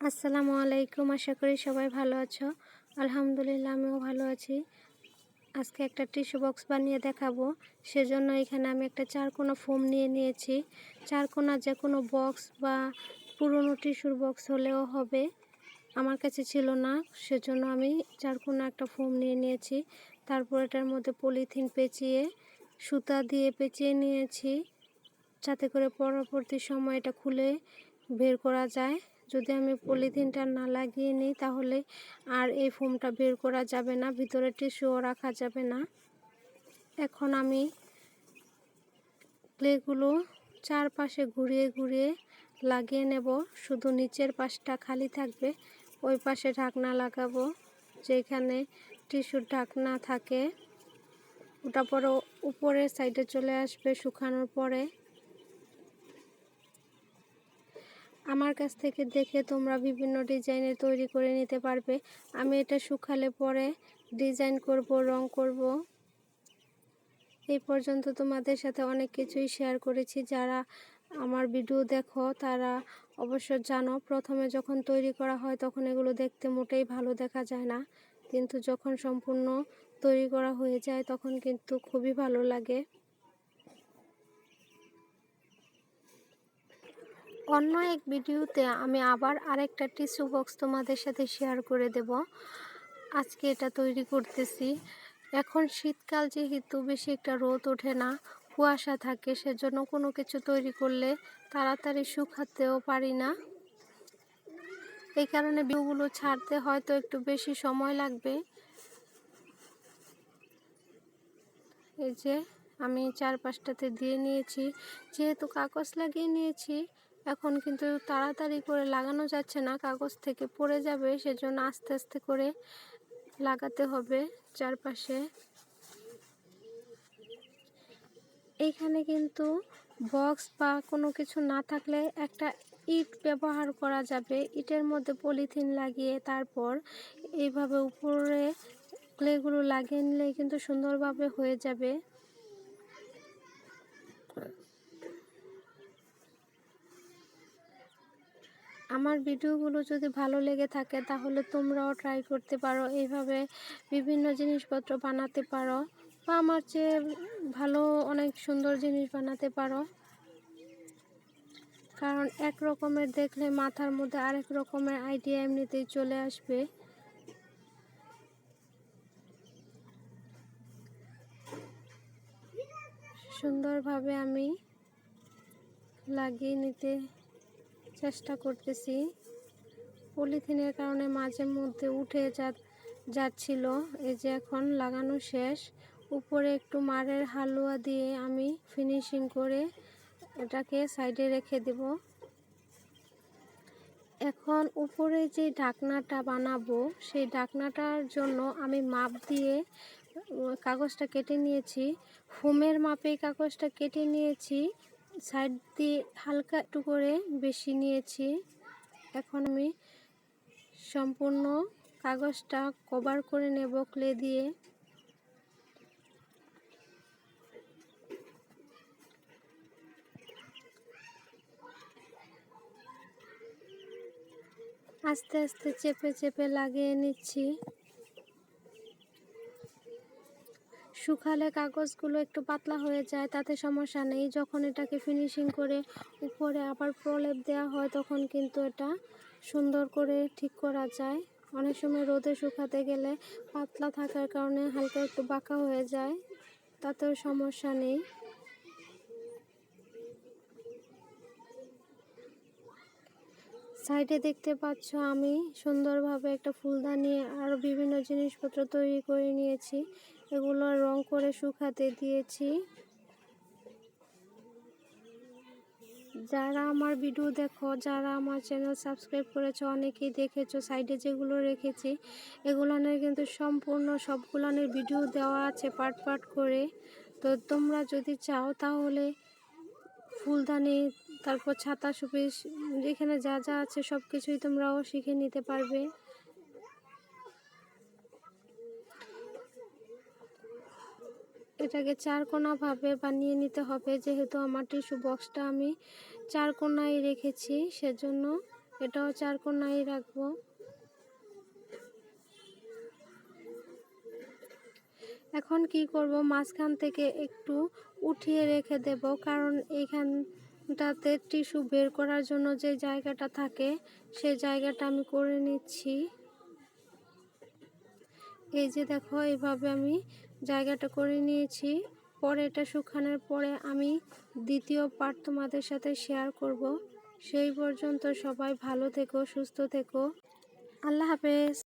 আসসালামু আলাইকুম। আশা করি সবাই ভালো আছো। আলহামদুলিল্লাহ আমিও ভালো আছি। আজকে একটা টিস্যু বক্স বানিয়ে দেখাবো। সেজন্য এখানে আমি একটা চারকোনা ফোম নিয়ে নিয়েছি। চারকোনা যে কোনো বক্স বা পুরনো টিস্যুর বক্স হলেও হবে, আমার কাছে ছিল না, সেজন্য আমি চারকোনা একটা ফোম নিয়ে নিয়েছি। তারপর এটার মধ্যে পলিথিন পেঁচিয়ে সুতা দিয়ে পেঁচিয়ে নিয়েছি, যাতে করে পরবর্তী সময় এটা খুলে বের করা যায়। যদি আমি পলিথিনটা না লাগিয়ে নিই তাহলে আর এই ফোমটা বের করা যাবে না, ভিতরে টিস্যুও রাখা যাবে না। এখন আমি ক্লেগুলো চারপাশে ঘুরিয়ে ঘুরিয়ে লাগিয়ে নেব। শুধু নিচের পাশটা খালি থাকবে, ওই পাশে ঢাকনা লাগাবো। যেখানে টিস্যুর ঢাকনা থাকে ওটা পরে উপরের সাইডে চলে আসবে শুকানোর পরে। আমার কাছ থেকে দেখে তোমরা বিভিন্ন ডিজাইনের তৈরি করে নিতে পারবে। আমি এটা শুকালে পরে ডিজাইন করব, রং করব। এই পর্যন্ত তোমাদের সাথে অনেক কিছুই শেয়ার করেছি। যারা আমার ভিডিও দেখো তারা অবশ্য জানো, প্রথমে যখন তৈরি করা হয় তখন এগুলো দেখতে মোটেই ভালো দেখা যায় না, কিন্তু যখন সম্পূর্ণ তৈরি করা হয়ে যায় তখন কিন্তু খুবই ভালো লাগে। অন্য এক ভিডিওতে আমি আবার আরেকটা টিস্যু বক্স তোমাদের সাথে শেয়ার করে দেব। আজকে এটা তৈরি করতেছি। এখন শীতকাল, যেহেতু বেশি একটা রোদ ওঠে না, কুয়াশা থাকে, সেজন্য কোনো কিছু তৈরি করলে তাড়াতাড়ি শুকাতেও পারি না। এই কারণে ভিডিওগুলো ছাড়তে হয়তো একটু বেশি সময় লাগবে। এই যে আমি চারপাশটাতে দিয়ে নিয়েছি, যেহেতু কাগজ লাগিয়ে নিয়েছি এখন কিন্তু তাড়াতাড়ি করে লাগানো যাচ্ছে না, কাগজ থেকে পড়ে যাবে, সেজন্য আস্তে আস্তে করে লাগাতে হবে চারপাশে। এইখানে কিন্তু বক্স বা কোনো কিছু না থাকলে একটা ইট ব্যবহার করা যাবে। ইটের মধ্যে পলিথিন লাগিয়ে তারপর এইভাবে উপরে ক্লেগুলো লাগিয়ে নিলে কিন্তু সুন্দরভাবে হয়ে যাবে। আমার ভিডিওগুলো যদি ভালো লেগে থাকে তাহলে তোমরাও ট্রাই করতে পারো, এইভাবে বিভিন্ন জিনিসপত্র বানাতে পারো, বা আমার চেয়ে ভালো অনেক সুন্দর জিনিস বানাতে পারো। কারণ এক রকমের দেখলে মাথার মধ্যে আরেক রকমের আইডিয়া এমনিতেই চলে আসবে। সুন্দরভাবে আমি লাগিয়ে নিতে চেষ্টা করতেছি। পলিথিনের কারণে মাঝে মধ্যে উঠে যাচ্ছিল। এই যে এখন লাগানো শেষ। উপরে একটু মারের হালুয়া দিয়ে আমি ফিনিশিং করে এটাকে সাইডে রেখে দেব। এখন উপরে যে ঢাকনাটা বানাবো সেই ঢাকনাটার জন্য আমি মাপ দিয়ে কাগজটা কেটে নিয়েছি। ফোমের মাপে কাগজটা কেটে নিয়েছি, সাইড দিয়ে হালকা একটু করে বেশি নিয়েছি। এখন আমি সম্পূর্ণ কাগজটা কভার করে নেব ক্লে দিয়ে। আস্তে আস্তে চেপে চেপে লাগিয়ে নিচ্ছি। শুকালে কাগজগুলো একটু পাতলা হয়ে যায়, তাতে সমস্যা নেই। যখন এটাকে ফিনিশিং করে উপরে আবার প্রলেপ দেওয়া হয় তখন কিন্তু এটা সুন্দর করে ঠিক করা যায়। অনেক সময় রোদে শুকাতে গেলে পাতলা থাকার কারণে হালকা একটু বাঁকা হয়ে যায়, তাতেও সমস্যা নেই। সাইডে দেখতে পাচ্ছ আমি সুন্দরভাবে একটা ফুলদানি আর বিভিন্ন জিনিসপত্র তৈরি করে নিয়েছি। এগুলো রং করে শুকাতে দিয়েছি। যারা আমার ভিডিও দেখো, যারা আমার চ্যানেল সাবস্ক্রাইব করেছো, অনেকেই দেখেছো সাইডে যেগুলো রেখেছি এগুলোনের কিন্তু সম্পূর্ণ সবগুলোনের ভিডিও দেওয়া আছে পার্ট পার্ট করে। তো তোমরা যদি চাও তাহলে ফুলদানি, তারপর ছাতা সুপিস, যেখানে যা যা আছে সব কিছুই তোমরাও শিখে নিতে পারবে। এটাকে চারকোনা ভাবে বানিয়ে নিতে হবে, যেহেতু আমার টিস্যু বক্সটা আমি চারকোনায় রেখেছি সেজন্য এটাও 4 কোণায় রাখবো। এখন কি করব, মাঝখান থেকে একটু উঠিয়ে রেখে দেব, কারণ এইখানটাতে টিস্যু বের করার জন্য যে জায়গাটা থাকে সেই জায়গাটা আমি করে নিচ্ছি। এই যে দেখো, এইভাবে আমি জায়গাটা করে নিয়েছি। পরে এটা শুকানোর পরে আমি দ্বিতীয় পার্ট তোমাদের সাথে শেয়ার করব। সেই পর্যন্ত সবাই ভালো থেকো, সুস্থ থেকো। আল্লাহ হাফেজ।